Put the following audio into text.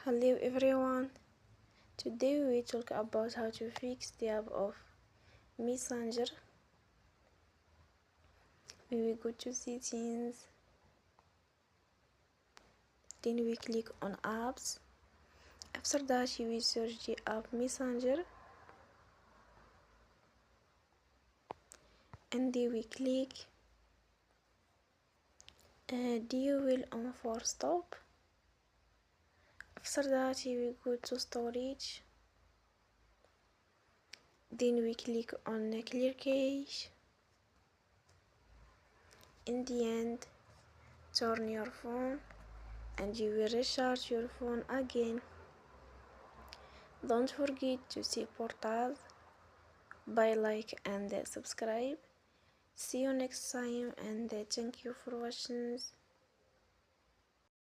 Hello everyone. Today we talk about how to fix the app of Messenger. We will go to settings, then we click on apps. After that you will search the app Messenger, and then we click you will on for stop. After that you will go to storage, then we click on clear cache. In the end, turn your phone and you will recharge your phone again. Don't forget to support us by like and subscribe. See you next time, and thank you for watching.